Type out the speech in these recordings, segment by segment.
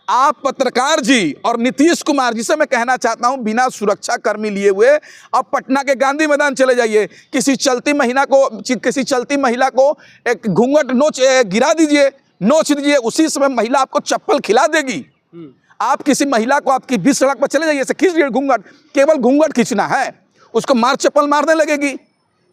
आप पत्रकार जी और नीतीश कुमार जी से मैं कहना चाहता हूं, बिना सुरक्षा कर्मी लिए हुए आप पटना के गांधी मैदान चले जाइए, किसी चलती महिला को एक घूंघट गिरा दीजिए, नोच दीजिए, उसी समय महिला आपको चप्पल खिला देगी। आप किसी महिला को आपकी बीच सड़क पर चले जाइए, ऐसे खींच दिए घूंघट, केवल घूंघट खींचना है, उसको मार चप्पल मारने लगेगी।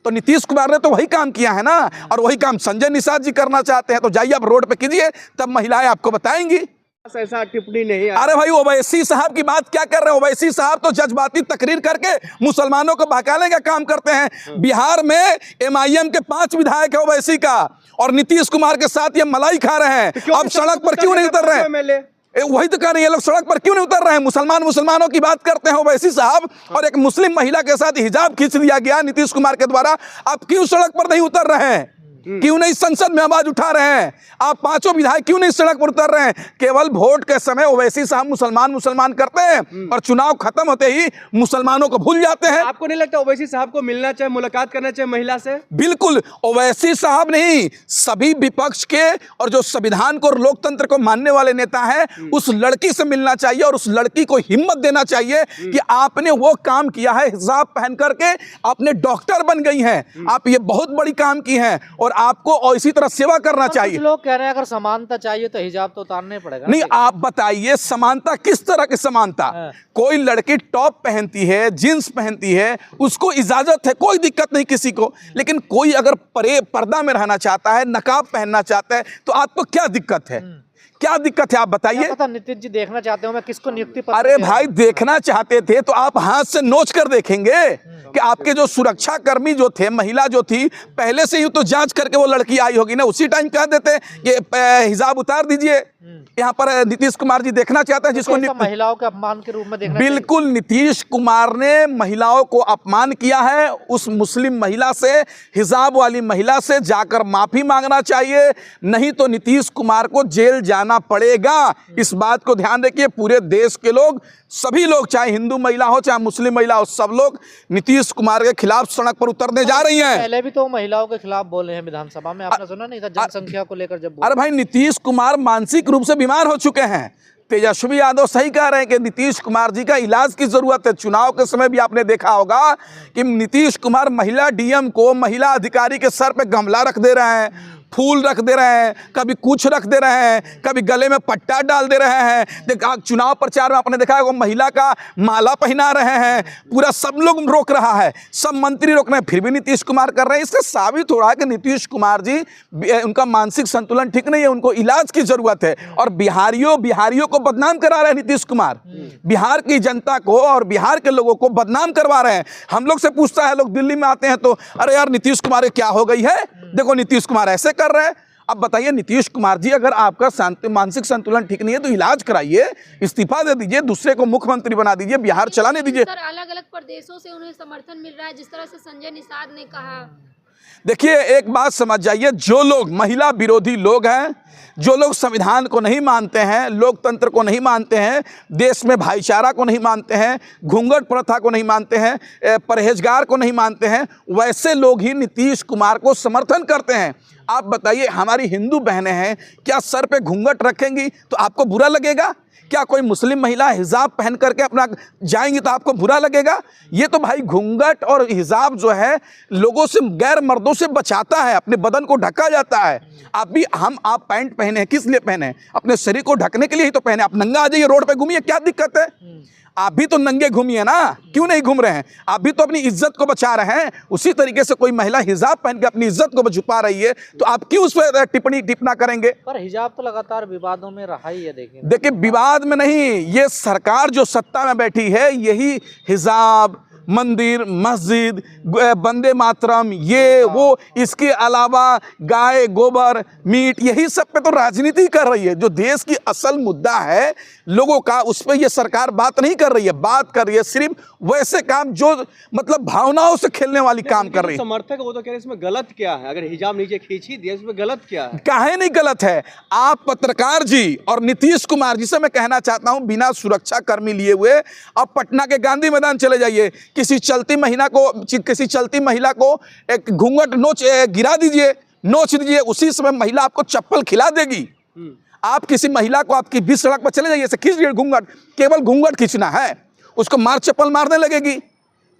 तो नीतीश कुमार ने तो वही काम किया है ना, और वही काम संजय निषाद जी करना चाहते हैं। तो जाइए आप रोड पे कीजिए, तब महिलाएं आपको बताएंगी। ऐसा टिप्पणी नहीं। अरे भाई ओवैसी साहब की बात क्या कर रहे हैं? ओवैसी साहब तो जज्बाती तकरीर करके मुसलमानों को बहकाने का काम करते हैं। बिहार में MIM के 5 विधायक है ओवैसी का, और नीतीश कुमार के साथ ये मलाई खा रहे हैं। अब सड़क पर क्यों नहीं उतर रहे हैं? वही तो कह रहे हैं, ये लोग सड़क पर क्यों नहीं उतर रहे हैं? मुसलमानों की बात करते हैं ओवैसी साहब, और एक मुस्लिम महिला के साथ हिजाब खींच दिया गया नीतीश कुमार के द्वारा। आप क्यों सड़क पर नहीं उतर रहे हैं? क्यों नहीं संसद में आवाज उठा रहे हैं? आप 5 विधायक क्यों नहीं सड़क पर उतर रहे हैं? केवल वोट के समय ओवैसी साहब मुसलमान करते हैं, और चुनाव खत्म होते ही मुसलमानों को भूल जाते हैं। आपको नहीं लगता ओवैसी साहब को मिलना चाहिए, मुलाकात करना चाहिए महिला से? बिल्कुल, ओवैसी साहब नहीं, सभी विपक्ष के और जो संविधान को और लोकतंत्र को मानने वाले नेता हैं, उस लड़की से मिलना चाहिए और उस लड़की को हिम्मत देना चाहिए कि आपने वो काम किया है, हिजाब पहन करके आपने डॉक्टर बन गई हैं, आप ये बहुत बड़ी काम की हैं, और आपको इसी तरह सेवा करना चाहिए। कुछ लोग कह रहे हैं अगर समानता चाहिए तो हिजाब तो उतारना ही पड़ेगा। नहीं, आप बताइए समानता किस तरह की समानता? कोई लड़की टॉप पहनती है, जींस पहनती है, उसको इजाजत है, कोई दिक्कत नहीं किसी को। लेकिन कोई अगर पर्दा में रहना चाहता है, नकाब पहनना चाहता है, तो आपको क्या दिक्कत है? क्या दिक्कत है आप बताइए? नीतीश जी देखना चाहते हो मैं किसको नियुक्ति पत्र? अरे भाई, देखना चाहते थे तो आप हाथ से नोच कर देखेंगे कि आपके जो सुरक्षा कर्मी जो थे, महिला जो थी, पहले से ही तो जांच करके वो लड़की आई होगी ना, उसी टाइम कह देते कि हिजाब उतार दीजिए। यहाँ पर नीतीश कुमार जी देखना चाहते हैं जिसको महिलाओं के अपमान के रूप में देखना। बिल्कुल, नीतीश कुमार ने महिलाओं को अपमान किया है। उस मुस्लिम महिला से, हिजाब वाली महिला से जाकर माफी मांगना चाहिए, नहीं तो नीतीश कुमार को जेल जाना पड़ेगा। इस बात को ध्यान रखिए। पूरे देश के लोग, सभी लोग, चाहे हिंदू महिला हो चाहे मुस्लिम महिला हो, सब लोग नीतीश कुमार के खिलाफ सड़क पर उतरने जा रही हैं। पहले भी तो महिलाओं के खिलाफ बोले हैं विधानसभा में, आपने सुना नहीं था जनसंख्या को लेकर जब? अरे भाई, नीतीश कुमार मानसिक रूप से बीमार हो चुके हैं। तेजस्वी यादव सही कह रहे हैं कि नीतीश कुमार जी का इलाज की जरूरत है। चुनाव के समय भी आपने देखा होगा कि नीतीश कुमार महिला DM को, महिला अधिकारी के सर पे गमला रख दे रहे हैं, फूल रख दे रहे हैं, कभी कुछ रख दे रहे हैं, कभी गले में पट्टा डाल दे रहे हैं। चुनाव प्रचार में आपने देखा है वो महिला का माला पहना रहे हैं, पूरा सब लोग रोक रहा है, सब मंत्री रोक रहे हैं, फिर भी नीतीश कुमार कर रहे हैं। इससे साबित हो रहा है कि नीतीश कुमार जी, उनका मानसिक संतुलन ठीक नहीं है, उनको इलाज की जरूरत है। और बिहारियों को बदनाम करा रहे हैं नीतीश कुमार, बिहार की जनता को और बिहार के लोगों को बदनाम करवा रहे हैं। हम लोग से पूछता है, लोग दिल्ली में आते हैं तो अरे यार नीतीश कुमार क्या हो गई है, देखो नीतीश कुमार ऐसे कर रहे हैं। अब बताइए नीतीश कुमार जी, अगर आपका मानसिक संतुलन ठीक नहीं है तो इलाज कराइए, इस्तीफा दे दीजिए, दूसरे को मुख्यमंत्री बना दीजिए, बिहार चलाने दीजिए। अलग अलग प्रदेशों से उन्हें समर्थन मिल रहा है, जिस तरह से संजय निषाद ने कहा। देखिए, एक बात समझ जाइए, जो लोग महिला विरोधी लोग हैं, जो लोग संविधान को नहीं मानते हैं, लोकतंत्र को नहीं मानते हैं, देश में भाईचारा को नहीं मानते हैं, घूंघट प्रथा को नहीं मानते हैं, परहेजगार को नहीं मानते हैं, वैसे लोग ही नीतीश कुमार को समर्थन करते हैं। आप बताइए, हमारी हिंदू बहनें हैं, क्या सर पे घूंघट रखेंगी तो आपको बुरा लगेगा? क्या कोई मुस्लिम महिला हिजाब पहन करके अपना जाएंगी तो आपको बुरा लगेगा? ये तो भाई घूंघट और हिजाब जो है लोगों से, गैर मर्दों से बचाता है, अपने बदन को ढका जाता है। आप पैंट पहने हैं, किस लिए पहने हैं? अपने शरीर को ढकने के लिए ही तो पहने। आप नंगा आ जाइए, रोड पे घूमिए, क्या दिक्कत है? आप भी तो नंगे घूमिए ना, क्यों नहीं घूम रहे हैं? आप भी तो अपनी इज्जत को बचा रहे हैं। उसी तरीके से कोई महिला हिजाब पहन के अपनी इज्जत को छुपा रही है तो आप क्यों उस पर टिप्पणा करेंगे? पर हिजाब तो लगातार विवादों में रहा ही है। देखिए, विवाद में नहीं, ये सरकार जो सत्ता में बैठी है, यही हिजाब, मंदिर, मस्जिद, वंदे मातरम, ये वो, इसके अलावा गाय, गोबर, मीट, यही सब पे तो राजनीति कर रही है। जो देश की असल मुद्दा है लोगों का, उस पर ये सरकार बात नहीं कर रही है। बात कर रही है सिर्फ वैसे काम जो मतलब भावनाओं से खेलने वाली काम कर रही है। समर्थक वो तो कह रहे हैं इसमें गलत क्या है? अगर हिजाब नीचे खींच ही दिया, इसमें गलत क्या है? काहे नहीं गलत है? आप पत्रकार जी और नीतीश कुमार जी से मैं कहना चाहता हूं, बिना सुरक्षा कर्मी लिए हुए आप पटना के गांधी मैदान चले जाइए, किसी चलती महिला को एक घूंघट गिरा दीजिए, नोच दीजिए, उसी समय महिला आपको चप्पल खिला देगी। आप किसी महिला को आपकी बीच सड़क पर चले जाइए, ऐसे खींच दिए घूंघट, केवल घूंघट खींचना है, उसको मार चप्पल मारने लगेगी।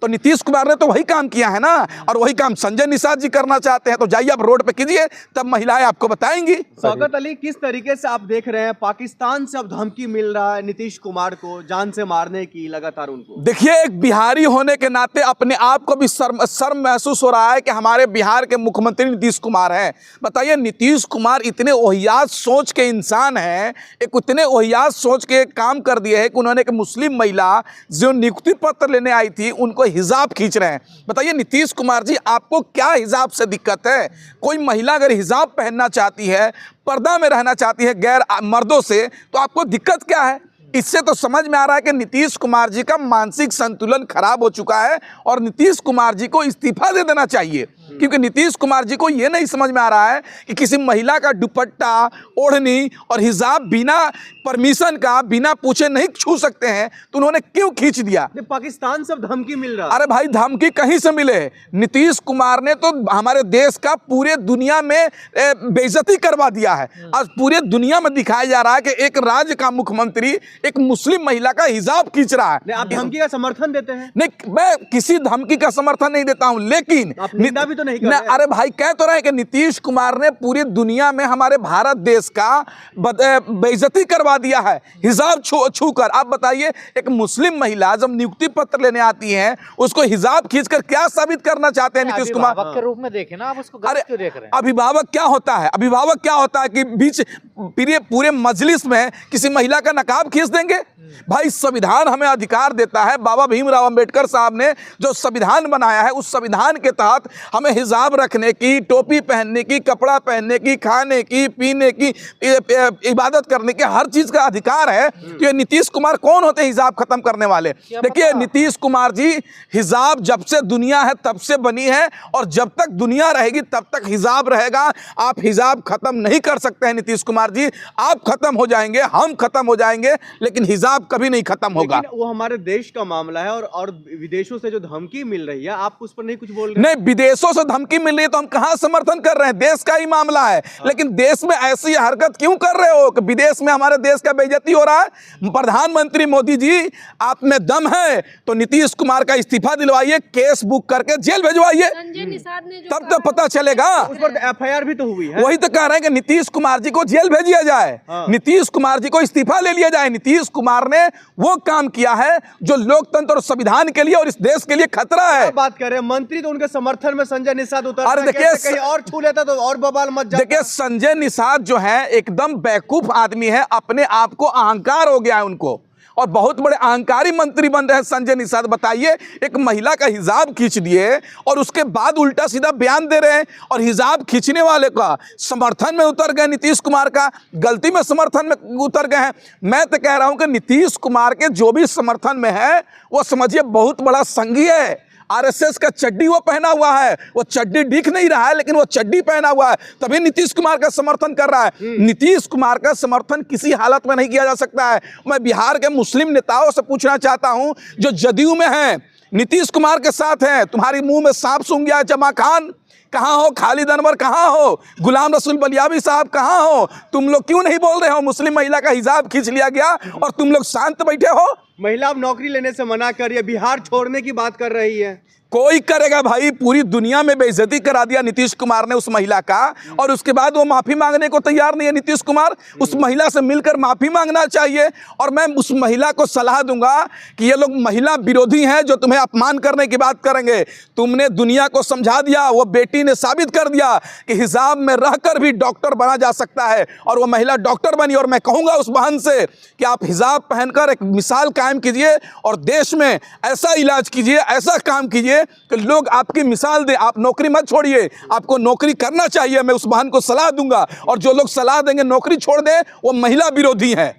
तो नीतीश कुमार ने तो वही काम किया है ना, और वही काम संजय निषाद जी करना चाहते हैं। तो जाइए आप रोड पे कीजिए, तब महिलाएं आपको बताएंगी। शौकत अली, किस तरीके से आप देख रहे हैं पाकिस्तान से अब धमकी मिल रहा है नीतीश कुमार को जान से मारने की लगातार उनको? देखिए, एक बिहारी होने के नाते अपने आप को भी शर्म महसूस हो रहा है कि हमारे बिहार के मुख्यमंत्री नीतीश कुमार हैं। बताइए, नीतीश कुमार इतने ओहियात सोच के इंसान हैं, एक इतने ओहियात सोच के काम कर दिए हैं कि उन्होंने एक मुस्लिम महिला जो नियुक्ति पत्र लेने आई थी उनको हिजाब खींच रहे हैं। बताइए नीतीश कुमार जी, आपको क्या हिजाब से दिक्कत है? कोई महिला अगर हिजाब पहनना चाहती है, पर्दा में रहना चाहती है गैर मर्दों से, तो आपको दिक्कत क्या है? इससे तो समझ में आ रहा है कि नीतीश कुमार जी का मानसिक संतुलन खराब हो चुका है और नीतीश कुमार जी को इस्तीफा दे देना चाहिए। क्योंकि नीतीश कुमार जी को यह नहीं समझ में आ रहा है कि किसी महिला का दुपट्टा, ओढ़नी और हिजाब बिना परमिशन का, बिना पूछे नहीं छू सकते हैं, तो उन्होंने क्यों खींच दिया? पाकिस्तान से अब धमकी मिल रहा है। अरे भाई, धमकी कहीं से मिले? नीतीश कुमार ने तो हमारे देश का पूरे दुनिया में बेइज्जती करवा दिया है। आज पूरे दुनिया में दिखाया जा रहा है कि एक राज्य का मुख्यमंत्री एक मुस्लिम महिला का हिजाब खींच रहा है। आप धमकी का समर्थन देते हैं? नहीं, मैं किसी धमकी का समर्थन नहीं देता हूं, लेकिन आप निंदा भी तो नहीं कर रहे हैं। अरे भाई, कह तो रहे हैं कि नीतीश कुमार ने पूरी दुनिया में हमारे भारत देश का बेइज्जती करवा दिया है हिजाब छू कर। आप बताइए, एक मुस्लिम महिला जब नियुक्ति पत्र लेने आती है, उसको हिजाब खींचकर क्या साबित करना चाहते हैं नीतीश कुमार? अभिभावक के रूप में देखे ना आप उसको, गलत क्यों देख रहे हैं? अभिभावक क्या होता है? अभिभावक क्या होता है कि बीच पूरे मजलिस में किसी महिला का नकाब खींच देंगे? भाई, संविधान हमें अधिकार देता है। बाबा भीमराव अंबेडकर साहब ने जो संविधान बनाया है, उस संविधान के तहत हमें हिजाब रखने की, टोपी पहनने की, कपड़ा पहनने की, खाने की, पीने की, इबादत करने की हर चीज का अधिकार है। तो ये नीतीश कुमार कौन होते हैं हिजाब खत्म करने वाले? देखिए, नीतीश कुमार जी, हिजाब जब से दुनिया है तब से बनी है, और जब तक दुनिया रहेगी तब तक हिजाब रहेगा। आप हिजाब खत्म नहीं कर सकते हैं नीतीश कुमार जी। आप खत्म हो जाएंगे, हम खत्म हो जाएंगे, लेकिन हिजाब कभी नहीं खत्म होगा। वो हमारे देश का मामला है, और विदेशों से जो धमकी मिल रही है, आप उस पर नहीं कुछ बोल रहे? नहीं, विदेशों से धमकी मिल रही है तो हम कहां समर्थन कर रहे हैं? देश का ही मामला है। लेकिन देश में ऐसी हरकत क्यों कर रहे हो कि विदेश में हमारे देश का बेइज्जती हो रहा है? प्रधानमंत्री मोदी जी, आप में दम है तो नीतीश कुमार का इस्तीफा दिलवाइए, केस बुक करके जेल भेजवाइए, संजय निषाद ने जो तब तो पता चलेगा। उस पर एफआईआर भी तो हुई है। वही तो कह रहे हैं कि नीतीश कुमार जी को जेल भेजिया जाए, नीतीश कुमार जी को इस्तीफा ले लिया जाए। नीतीश कुमार ने वो काम किया है जो लोकतंत्र और संविधान के लिए और इस देश के लिए खतरा है। बात कर रहे हैं, मंत्री तो उनके समर्थन में संजय निषाद उतर, अरे देखिए, कहीं और छू लेता तो और बवाल मच जाता। देखिए, संजय निषाद जो है एकदम बेवकूफ आदमी है, अपने आप को अहंकार हो गया है उनको, और बहुत बड़े अहंकारी मंत्री बन रहे हैं संजय निषाद। बताइए, एक महिला का हिजाब खींच दिए और उसके बाद उल्टा सीधा बयान दे रहे हैं, और हिजाब खींचने वाले का समर्थन में उतर गए, नीतीश कुमार का गलती में समर्थन में उतर गए हैं। मैं तो कह रहा हूं कि नीतीश कुमार के जो भी समर्थन में है, वो समझिए बहुत बड़ा संघी है। आरएसएस का चड्डी वो पहना हुआ है, वो चड्डी दिख नहीं रहा है लेकिन वो चड्डी पहना हुआ है, तभी नीतीश कुमार का समर्थन कर रहा है। नीतीश कुमार का समर्थन किसी हालत में नहीं किया जा सकता है। मैं बिहार के मुस्लिम नेताओं से पूछना चाहता हूं जो जदयू में हैं, नीतीश कुमार के साथ हैं, तुम्हारी मुंह में सांप सूंघ गया है जमा खान, कहाँ हो? खालिद अनवर कहाँ हो? गुलाम रसूल बलियावी साहब कहाँ हो? तुम लोग क्यों नहीं बोल रहे हो? मुस्लिम महिला का हिजाब खींच लिया गया और तुम लोग शांत बैठे हो। महिला अब नौकरी लेने से मना कर रही है, बिहार छोड़ने की बात कर रही है। कोई करेगा भाई, पूरी दुनिया में बेइज्जती करा दिया नीतीश कुमार ने उस महिला का, और उसके बाद वो माफी मांगने को तैयार नहीं है नीतीश कुमार। उस महिला से मिलकर माफी मांगना चाहिए, और मैं उस महिला को सलाह दूंगा कि ये लोग महिला विरोधी हैं जो तुम्हें अपमान करने की बात करेंगे। तुमने दुनिया को समझा दिया, वो बेटी ने साबित कर दिया कि हिजाब में रहकर भी डॉक्टर बना जा सकता है, और वो महिला डॉक्टर बनी। और मैं कहूंगा उस बहन से कि आप हिजाब पहनकर एक मिसाल कायम कीजिए और देश में ऐसा इलाज कीजिए, ऐसा काम कीजिए कि लोग आपकी मिसाल दे। आप नौकरी मत छोड़िए, आपको नौकरी करना चाहिए। मैं उस बहन को सलाह दूंगा, और जो लोग सलाह देंगे नौकरी छोड़ दें, वो महिला विरोधी हैं।